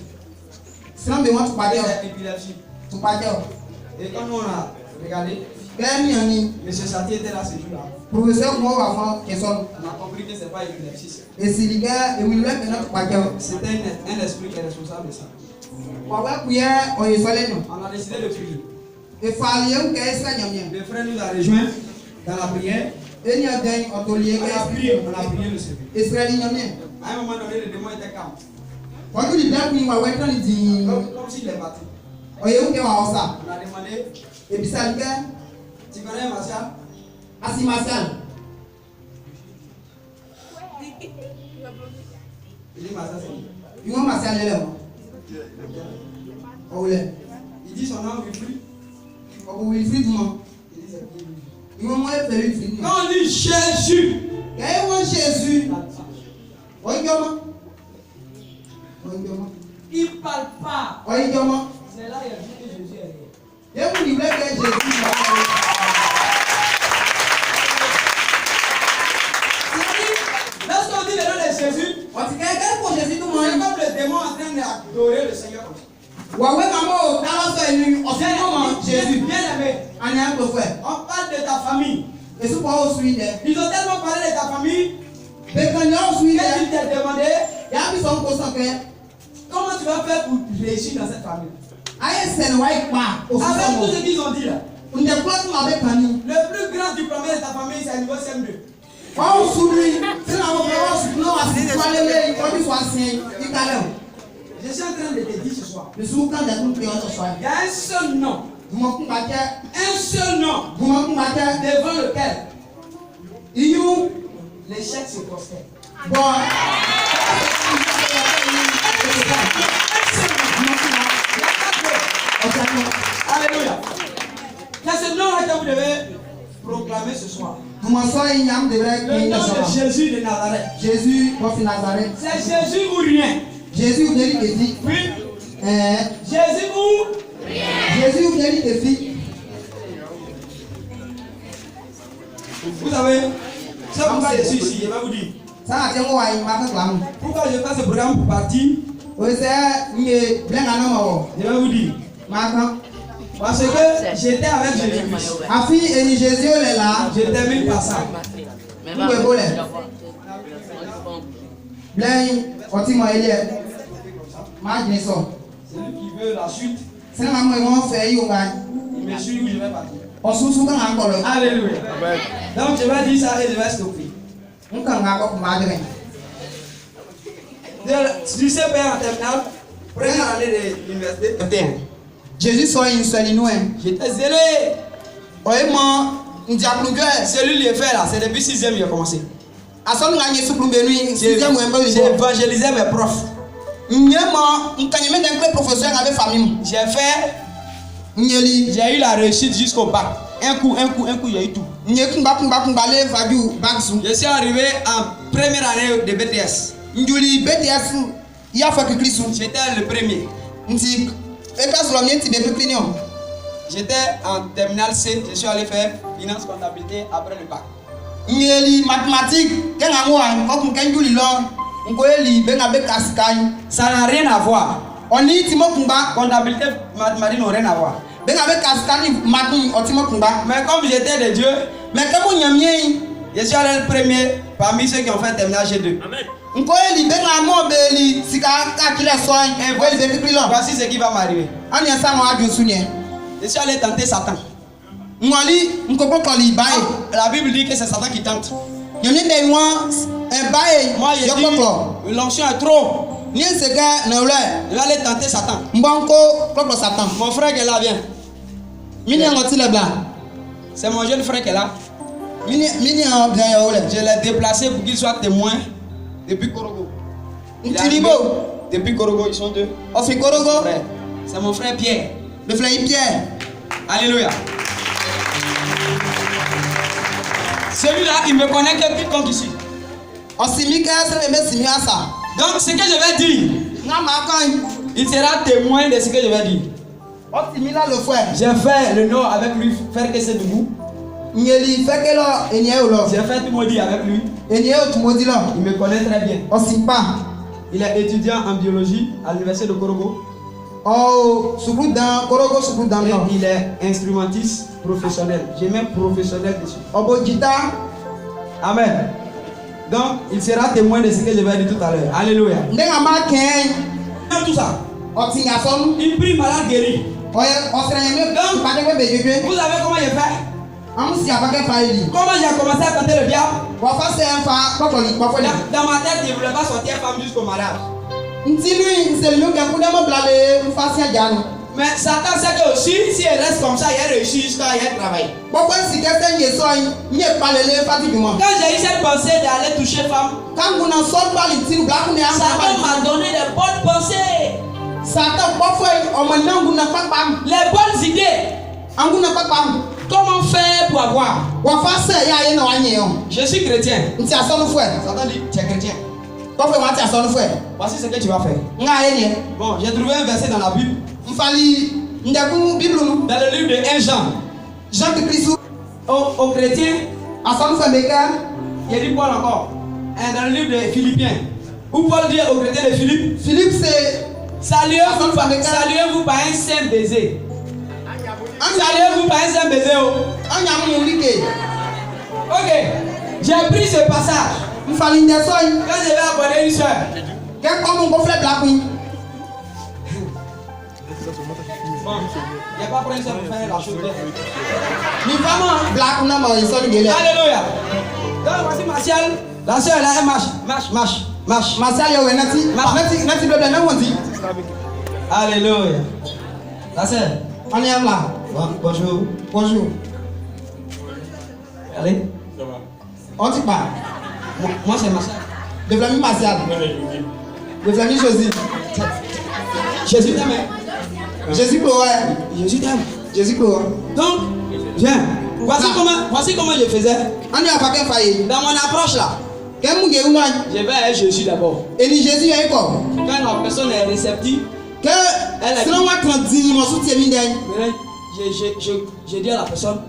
S1: C'est épilepsie. Et quand on a regardé, M. Sati était là ce jour-là. On a compris que ce n'est pas épilepsie. C'était un esprit qui est responsable de ça. On a décidé de prier. Le frère nous a rejoints dans la prière. On a prié le service. À un moment donné, le démon était calme. Comme s'il est battu. On a demandé, tu connais Martial? Il dit Martial, c'est qui? Il dit son nom Wilfried. Il dit c'est qui? Quand on dit Jésus, il ne parle pas. C'est là qu'il a dit que Jésus est réel. Lorsqu'on dit le nom de Jésus, c'est comme le démon en train d'adorer le Seigneur comme ça. Jésus, bien aimé, on parle de ta famille. Ils ont tellement parlé de ta famille qu'ils t'ont demandé comment tu vas faire pour réussir dans cette famille. Avec tout ce qu'ils ont dit là, le plus grand diplômé de ta famille, c'est un niveau CM2. Je suis en train de te dire ce soir, il y a un seul nom, devant lequel l'échec se prospère. Alléluia. C'est ce nom-là que vous devez proclamer ce soir. Le nom de Jésus de Nazareth. C'est Jésus ou rien.
S3: Jésus ou bien les filles.
S1: Oui. Jésus ou rien.
S3: Jésus ou bien les filles.
S1: Vous savez, c'est pourquoi je suis ici, je vais vous dire. Pourquoi je fais ce programme pour partir? Je vais vous dire. Parce que j'étais avec Jésus-Christ. Je termine par ça. Celui qui veut la suite, il me suit où je vais partir. Alléluia. Donc je vais dire ça et je vais stopper. du CP en terminale, première année de l'université.
S3: Jésus soit une seule nous.
S1: J'étais zélé.
S3: Oye moi,
S1: Celui qui est fait là, c'est depuis 6e que j'ai commencé.
S3: J'ai
S1: J'ai évangélisé mes profs. J'ai fait. J'ai eu la réussite jusqu'au bac. Un coup, j'ai eu tout. Je suis arrivé en première année de BTS. J'étais le premier. J'étais en terminale C, je suis allé faire finance comptabilité après le bac. Ça n'a rien à voir. Comptabilité, mathématiques n'ont rien à voir. Mais comme j'étais de Dieu, je suis allé le premier parmi ceux qui ont fait terminale G2. Amen. Voici ce qui va m'arriver. Je suis allé tenter Satan. La Bible dit que c'est Satan qui tente. Moi j'ai dit, l'onction est trop. Je vais aller tenter Satan. Mon frère qui est là, viens. C'est mon jeune frère qui est là. Je l'ai déplacé pour qu'il soit témoin depuis Korogo. Depuis Korogo, ils sont deux. C'est mon frère Pierre.
S3: Le frère Pierre.
S1: Alléluia. Celui-là, il me connaît que plus comme ici. Donc, ce que je vais dire, il sera témoin de ce que je vais dire. J'ai fait le nom avec lui, faire que c'est debout. J'ai fait tout mon dit avec lui. Il me connaît très bien. Il est étudiant en biologie à l'université de Korogo. Et il est instrumentiste professionnel. J'ai même professionnel dessus. Amen. Donc, il sera témoin de ce que je vais dire tout à l'heure. Alléluia. Tout ça. Il prie malade guéri. Donc, vous savez comment il fait? Comment j'ai commencé à tenter le diable? Dans ma tête, je ne voulais pas sortir femme jusqu'au mariage. Mais Satan sait que aussi, si elle reste comme ça, il réussit jusqu'à y travailler. Quand j'ai eu cette pensée d'aller toucher femme, Satan m'a donné les bonnes pensées. Les bonnes idées. Comment faire pour avoir? Je suis chrétien. Satan dit, tu es chrétien. Voici ce que tu vas faire. Bon, j'ai trouvé un verset dans la Bible. Dans le livre de 1 Jean. Aux chrétiens. Il dit Paul encore. Dans le livre de Philippiens. Où Paul dit aux chrétiens de Philippe. C'est saluez-vous par un saint baiser. Saluez-vous par un saint baiser. Ok. J'ai pris ce passage. Quand je vais aborder une soeur. Bon, il n'y a pas pour une soeur pour faire la chose bien. Alléluia. Donc voici Martial. La soeur là, elle marche. Alléluia. La soeur.
S3: On est là.
S1: Bonjour. Allez.
S3: On dit pas.
S1: Moi c'est Martial.
S3: De Flamie Martial. De Flamie Josie.
S1: Jésus t'aime.
S3: Jésus Chloé.
S1: Jésus t'aime.
S3: Jésus Chloé.
S1: Donc, viens. Voici comment je faisais.
S3: On est à Paquet Faye.
S1: Dans mon approche là. Je vais à Jésus d'abord.
S3: Et Jésus est quoi?
S1: Quand la personne est réceptive.
S3: Que selon moi, quand mon soutien
S1: je dis à la personne.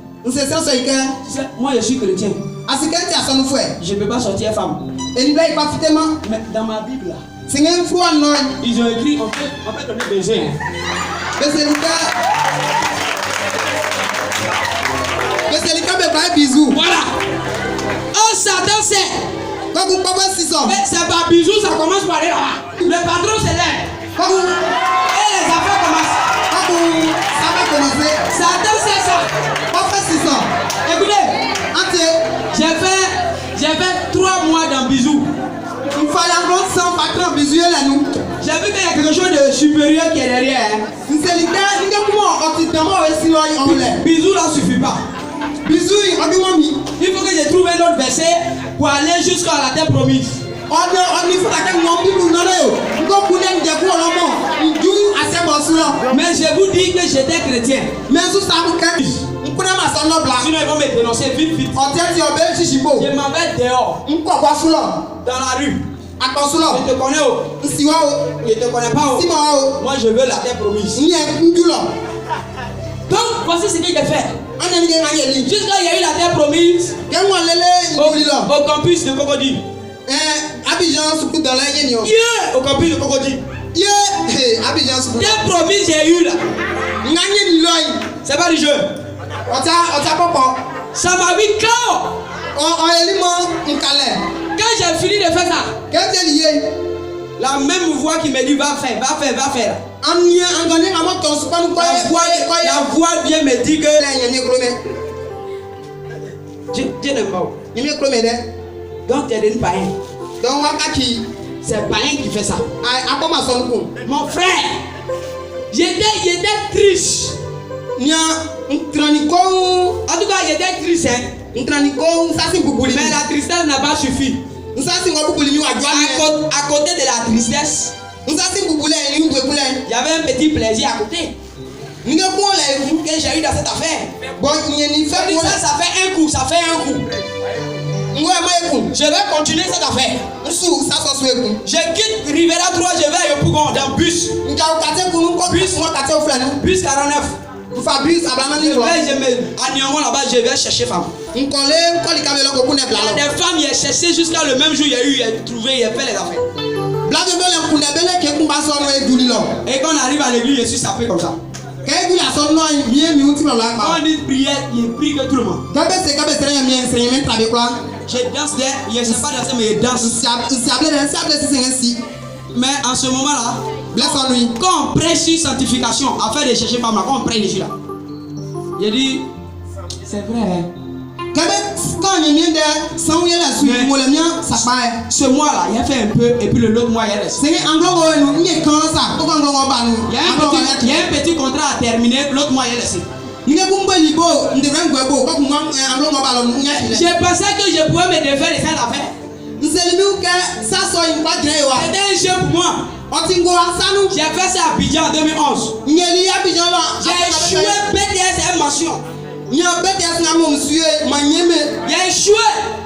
S3: Moi
S1: je suis chrétien.
S3: Je
S1: ne peux pas sortir femme.
S3: Et
S1: mais dans ma Bible là, ils ont écrit on peut donner baiser. Voilà. Oh Satan c'est. Mais c'est pas bisous, ça commence par aller là-bas. Le patron c'est l'air. Et les affaires commencent. Satan c'est ça. Écoutez, j'ai fait 3 mois dans bisous.
S3: Il fallait un grand sang patron bisous là.
S1: supérieur qui est derrière.
S3: Nselika nge kuma otitamo esi lo onle.
S1: Bisous là suffit pas.
S3: Bisu odimomi.
S1: Il faut que je trouve un autre verset pour aller jusqu'à la terre promise.
S3: Oni fura ke mo bibu nore yo. Ngo kune nje ku olomo. Nju asebo sulo.
S1: Mais je vous dis que j'étais chrétien.
S3: Mesu sabu ke. Nkuna ma sono bla.
S1: Sinon ils vont me dénoncer vite vite.
S3: Oteti obe shishibo.
S1: Je m'en vais dehors,
S3: Nkwa kwa sulo.
S1: dans la rue.
S3: Akosulo.
S1: Je te connais oh.
S3: Nsiwa o.
S1: Je te connais pas oh.
S3: Sima o.
S1: Moi je veux la terre promise.
S3: Nye ndulo.
S1: Donc voici ce que j'ai fait.
S3: Ane nge ngayeli.
S1: Jusqu'à il y a eu la terre promise
S3: Kenwa lele ndulilo.
S1: au campus de Cocody.
S3: Abidjan suku dans la yenio.
S1: Yeah, au campus de Cocody.
S3: Abidjan suku.
S1: Terre promise j'ai eu là.
S3: Nganye ni loy.
S1: C'est pas du jeu.
S3: Ota popo.
S1: Ça m'a mis KO.
S3: O elimo nkale.
S1: Quand j'ai fini de faire ça,
S3: Kete liye.
S1: la même voix qui me dit va faire, va faire, va faire.
S3: Anye angane amo ton supanu ko
S1: La voix vient me dire que
S3: la yenye krome.
S1: Dieu n'aime pas.
S3: Yenye krome de.
S1: Donc tu es devenu païen.
S3: Don wakaki
S1: C'est païen qui fait ça.
S3: ai akoma sonku.
S1: Mon frère, j'étais triste.
S3: Nya ntraniko
S1: En tout cas, j'étais triste. Hein.
S3: ntraniko nsasi bubuli.
S1: Mais la tristesse n'a pas suffi.
S3: Nsasi ngo bubuli ni wajwa ni.
S1: À côté de la tristesse,
S3: Nsasi bubule ni ngwebule.
S1: il y avait un petit plaisir à côté
S3: Nge ko la
S1: que j'ai eu dans cette affaire.
S3: bon nyeni fe ko la.
S1: Ça fait un coup, ça fait un coup.
S3: Ngo ma eku.
S1: Je vais continuer cette affaire.
S3: Nsu sa so so eku.
S1: Je quitte Rivera 3, je vais à Yopougon dans bus.
S3: Nja o kate kunu ko
S1: Bus.
S3: mo kate o flanu.
S1: Bus 49.
S3: Fabrice ablana ni
S1: Je
S3: lo.
S1: vais, à Nyongo là-bas, je vais chercher femme.
S3: Nkole nkoli kamelo ko kune
S1: Il y a
S3: blalo.
S1: des femmes, il a cherché jusqu'à le même jour, il y a eu, il a trouvé, il a fait les affaires.
S3: Blado bele kune bele ke kumba so no eduli lo.
S1: Et quand on arrive à l'église, je suis sapé comme ça.
S3: Ke eduli aso no mie mi uti lo la
S1: Quand
S3: ma.
S1: on dit prière, il prie que tout le monde.
S3: Kabe sere mi enseigner men trabe kwa.
S1: Je danse là, je ne sais pas danser, mais je danse.
S3: Siable si sensi.
S1: Mais en ce moment-là,
S3: Bless on lui.
S1: quand on prêche sur sanctification, afin de chercher femme là, quand on prêche dessus là, j'ai dit, c'est vrai. Hein?
S3: Kabe quand ni mi de sanwe la su mo le mia sapa e.
S1: Ce mois-là, il a fait un peu, et puis l'autre mois, il est resté.
S3: Senge anglo go nu nye kan sa. Ko anglo go ba nu.
S1: Il y a un petit contrat à terminer, l'autre mois, il est resté.
S3: Nge kumba libo ndevre ngwebo ko kumba anglo go ba lo nye.
S1: Je pensais que je pouvais me défaire de cette affaire.
S3: Nselimi ke sa so yin pa jre wa.
S1: C'était un jeu pour moi.
S3: Otingo ansanu.
S1: J'ai fait ça à Abidjan en 2011.
S3: Nyeli Abidjan lo.
S1: J'ai échoué BTS et mention.
S3: Nya BTS na mo msue manyeme.
S1: J'ai échoué.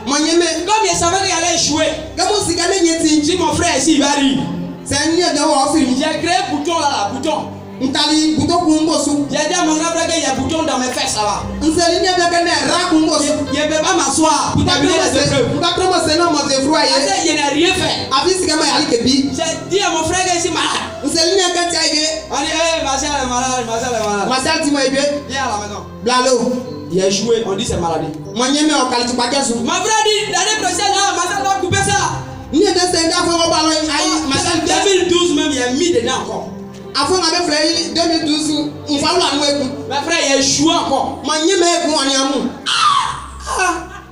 S3: Manyeme.
S1: Comme je savais qu'il allait échouer.
S3: Kamo sika le nyeti.
S1: Si mon frère ici, il va rire.
S3: C'est ni de wa ofiri.
S1: J'ai créé bouton là, bouton.
S3: Ntali buto kumbo su.
S1: J'ai dit à mon grand frère qu'il y a bouton dans mes fesses là-bas.
S3: Nseli ni be kene ra kumbo su.
S1: Je ne peux pas m'asseoir pour terminer les épreuves.
S3: Nka tromo se na mo te froyer.
S1: Je n'ai rien fait.
S3: Abi sika ma yali kebi.
S1: J'ai dit à mon frère qu'il est ici malade.
S3: Nseli ni ka tiage.
S1: On dit, hey, ma soeur est malade, ma soeur est malade.
S3: Masal ti mo ebe.
S1: Viens à la maison.
S3: Blalo.
S1: Il a échoué, on dit c'est maladie.
S3: Manyeme o kali tu pakesu.
S1: Mon frère dit, l'année prochaine, là, ma soeur va couper ça.
S3: Ni de se nga fo ba lo ai masal
S1: En 2012 même, il a mis dedans encore.
S3: afo nga be frère 2012 nfa lo anu eku.
S1: Mon frère, il a échoué encore.
S3: Manyeme eku ani amu.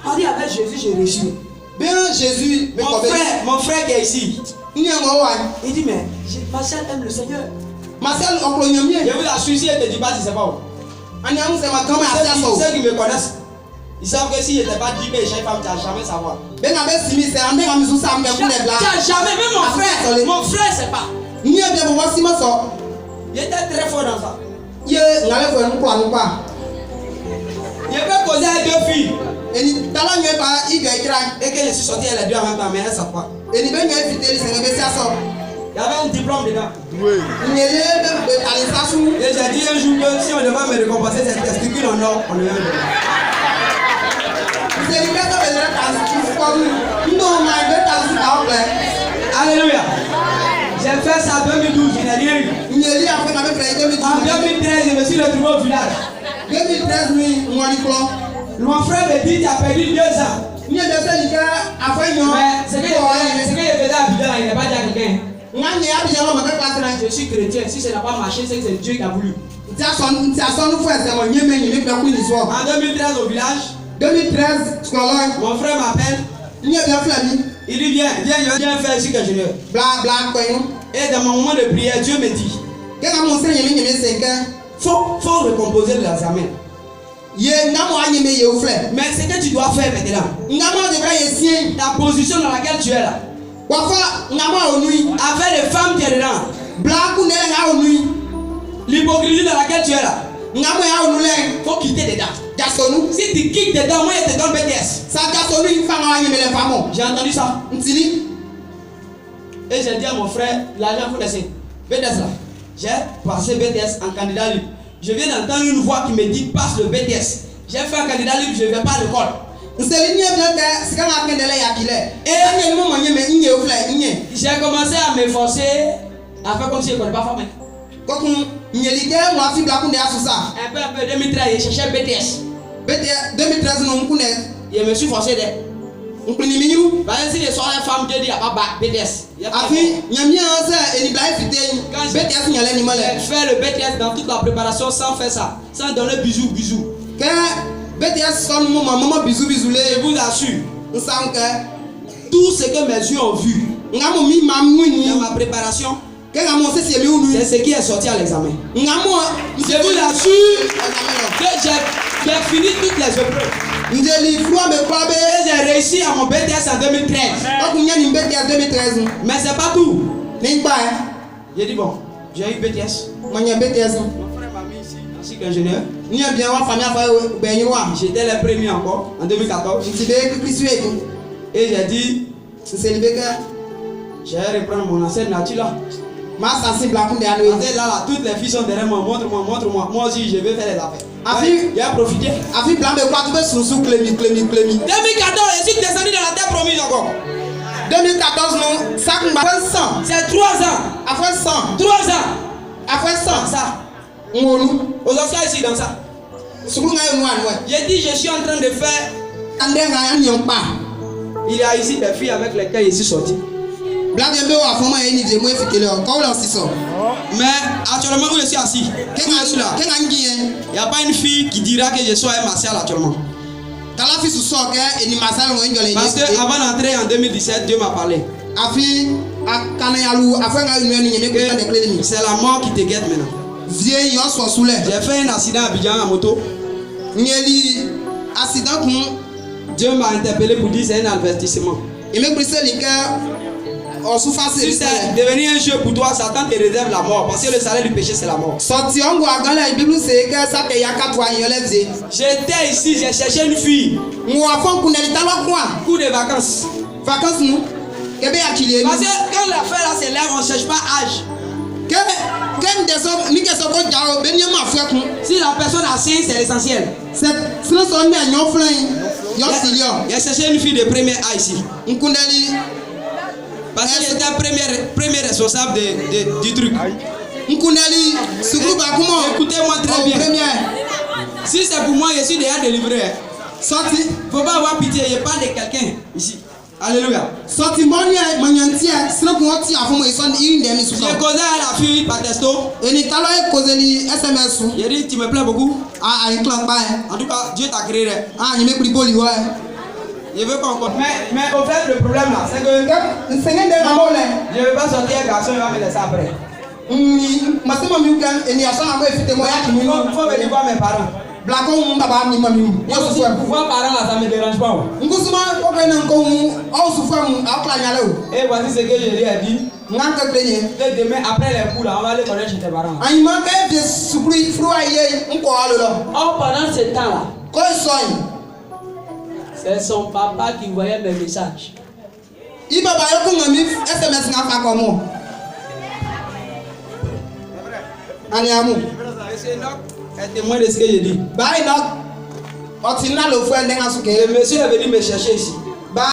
S1: On dit avec Jésus, j'ai réussi.
S3: Bien Jésus me kobe.
S1: Mon frère qui est ici,
S3: Ni ngo wa.
S1: il dit, mais ma soeur aime le Seigneur.
S3: Masal oklo nyamie.
S1: Je vous assure, si elle ne te dit pas, si c'est pas où.
S3: Ani amu se ma kama asia so.
S1: Ceux qui me connaissent, ils savent que si je n'étais pas dit que chaque femme, tu n'as jamais savoir.
S3: Ben nga be simi se ambe nga misu sa ambe ku ne bla.
S1: Tu n'as jamais, même mon frère, c'est pas.
S3: Ni ebe bo wasima so.
S1: Il était très fort dans ça.
S3: Ye ngale fo nu kwa nu kwa.
S1: Je peux causer avec deux filles.
S3: Eni tala nye ba iga ikra.
S1: Et que je suis sorti à les deux en même temps, mais elles ne savent pas.
S3: Eni be nye fiteli se nga be sia so.
S1: Il y avait un diplôme dedans.
S3: Nyele be tali sasu.
S1: Et j'ai dit un jour que si on devait me récompenser cette testicule en or, on le met.
S3: Se ni ka be le ta su ko nu. Ndo ma be ta su ka o ple.
S1: Alléluia. J'ai fait ça en 2012, je n'ai rien eu.
S3: Nyeli afo nga be frère 2012.
S1: En 2013, je me suis retrouvé au village.
S3: 2013 ni ngoli klo.
S1: Mon frère me dit, tu as perdu 2 ans.
S3: Nye de se ni ka afo nyo.
S1: Mais ce que je faisais à Abidjan, il n'est pas dit à quelqu'un.
S3: Nga nye Abidjan lo ma ka classe na.
S1: Je suis chrétien. Si ça n'a pas marché, c'est que c'est Dieu qui a voulu.
S3: Nti aso nu fo ese mo nyeme nyeme pe ku ni so.
S1: En 2013, au village,
S3: 2013 scolaire.
S1: mon frère m'appelle.
S3: Nye be flami.
S1: Il dit, viens faire ici que je veux.
S3: Bla bla ko yin.
S1: Et dans mon moment de prière, Dieu me dit,
S3: Kanga mo sere nyeme nyeme senke.
S1: faut recomposer les amens.
S3: Ye ngamo anyeme ye ofle.
S1: Mais ce que tu dois faire maintenant,
S3: Ngamo devra ye sien.
S1: ta position dans laquelle tu es là,
S3: Wafa ngamo onui.
S1: avec les femmes qui sont dedans,
S3: Blaku ne nga onui.
S1: l'hypocrisie dans laquelle tu es là,
S3: Ngamo ya onule.
S1: faut quitter dedans.
S3: Jasonu.
S1: Si tu quittes dedans, moi je te donne BTS.
S3: Sa jasonu ifanga anyeme le famo.
S1: J'ai entendu ça.
S3: Ntili.
S1: Et j'ai dit à mon frère, l'argent faut laisser. BTS là. J'ai passé BTS en candidat libre. Je viens d'entendre une voix qui me dit passe le BTS. J'ai fait un candidat libre, je ne vais pas à l'école.
S3: Nseli nye bien que c'est quand on kendele ya kile. Et nye mo manye me nye ofle nye.
S1: J'ai commencé à m'efforcer à faire comme si je ne connais pas femme.
S3: Koku nyelike mo afi blaku ne asusa.
S1: Un peu 2013, j'ai cherché BTS.
S3: BTS 2013 no nkune.
S1: Je me suis forcé de.
S3: Nkuni minyu.
S1: Parce que si les soirs les femmes te disent pas BTS.
S3: Afi nyamia se eni bla fite. BTS nyale ni mole.
S1: Faire le BTS dans toute la préparation sans faire ça, sans donner bisous.
S3: Que BTS son maman bisou bisoulé.
S1: Je vous assure,
S3: Nsam que
S1: tout ce que mes yeux ont vu
S3: ngamo mi mamuni.
S1: dans ma préparation,
S3: Que ngamo se se mi unu.
S1: c'est ce qui est sorti à l'examen.
S3: Ngamo
S1: Je vous assure que j'ai fini toutes les épreuves.
S3: Njeli flou me kwabe.
S1: Et j'ai réussi à mon BTS en 2013.
S3: Koku nyani BTS 2013.
S1: Mais c'est pas tout.
S3: N'impa.
S1: J'ai dit bon, j'ai eu BTS.
S3: Manya BTS.
S1: Mon frère m'a mis ici, ainsi qu'ingénieur.
S3: Ni bien wa famille afa benyiwa.
S1: J'étais le premier encore en 2014.
S3: Ntibe Christ wetu.
S1: Et j'ai dit,
S3: Nselibeka.
S1: je vais reprendre mon ancienne nature là.
S3: Ma sensible à kunde alo.
S1: Parce que là, toutes les filles sont derrière moi. Montre-moi. Moi aussi, je vais faire les affaires.
S3: Afi-
S1: J'ai profité.
S3: Afi plan de quoi tu veux sous klemi.
S1: 2014, je suis descendu dans la terre promise encore.
S3: 2014 non, ça qu'on va 100.
S1: C'est 3 ans.
S3: Après 100.
S1: 3 ans.
S3: Après 100.
S1: Ça.
S3: Ngonu.
S1: Aujourd'hui, ici, dans ça.
S3: Suku nga yo ouais.
S1: J'ai dit, je suis en train de faire.
S3: Ande nga yan yon pa.
S1: Il y a ici des filles avec lesquelles je suis sorti.
S3: Blague mbe wa foma yeni je mo efikele o. Ko la siso.
S1: Mais actuellement, où je suis assis, où je suis là,
S3: Kenga ngi en.
S1: il n'y a pas une fille qui dira que je suis un martial actuellement.
S3: Kala fi su so ke eni masal ngo njole
S1: Parce que avant d'entrer en 2017, Dieu m'a parlé.
S3: Afi akana yalu afa nga yu ni nyeme ko de klemi.
S1: C'est la mort qui te guette maintenant.
S3: Vie yo so sule.
S1: J'ai fait un accident à Abidjan en moto.
S3: Nyeli accident kun.
S1: Dieu m'a interpellé pour dire c'est un avertissement.
S3: Et me brise linka o souffrance.
S1: Si c'est devenu un jeu pour toi, Satan te réserve la mort. Parce que le salaire du péché, c'est la mort.
S3: Sorti ongo agala la Bible c'est que ça te yaka toi yoleze.
S1: J'étais ici, j'ai cherché une fille.
S3: Mo afon kuneli talo kwa.
S1: Cours de vacances.
S3: Vacances nous. Kebe akili
S1: Parce
S3: ni.
S1: que quand l'affaire là s'élève, on ne cherche pas âge.
S3: Ken deso ni ke so ko jaro be ni ma fwe kun.
S1: Si la personne a 5, c'est l'essentiel.
S3: C'est sinon son ni anyo flan. Yo silio.
S1: J'ai cherché une fille de premier A ici.
S3: Nkundeli
S1: Parce que j'étais premier responsable du truc.
S3: Nkundeli sukuru ba kumo.
S1: Écoutez-moi très bien.
S3: Premier.
S1: Si c'est pour moi, je suis déjà délivré.
S3: Sorti.
S1: Il ne faut pas avoir pitié, je parle de quelqu'un ici. Alléluia.
S3: Sorti moni manyantia sinon ko ti afon mo ison une demi
S1: J'ai
S3: suso.
S1: causé à la fille par texto.
S3: Eni talo e kozeli SMS su.
S1: J'ai dit, tu me plais beaucoup.
S3: Ah en clan ba.
S1: En tout cas, Dieu t'a créé.
S3: Ah ni me kuri boli wa.
S1: Je veux qu'on compte. Mais au fait, le problème là, c'est que
S3: Nsenge de na mole.
S1: je ne vais pas sortir un garçon, il va me laisser après.
S3: Masema mi kan eni aso na mo efite mo ya ki mi.
S1: Il faut venir voir mes parents.
S3: Blako mu baba mi mami.
S1: Moi aussi, voir parents là, ça ne me dérange pas.
S3: Nkusuma ko ke nan ko mu o su fa mu akla nyale o.
S1: Et voici ce que je lui ai dit.
S3: Ngan ka krenye.
S1: Que demain, après les cours là, on va aller connaître chez tes parents.
S3: Ayima ka fi sukuri fru aye nko alo lo.
S1: Or, pendant ce temps là,
S3: Ko soy.
S1: c'est son papa qui voyait mes messages.
S3: I baba yo ko ngami SMS nga fa ko mo. Ani amu.
S1: Monsieur Enoch est témoin de ce que je dis.
S3: Ba ina o ti na lo fu ende nga suke.
S1: Le monsieur est venu me chercher ici.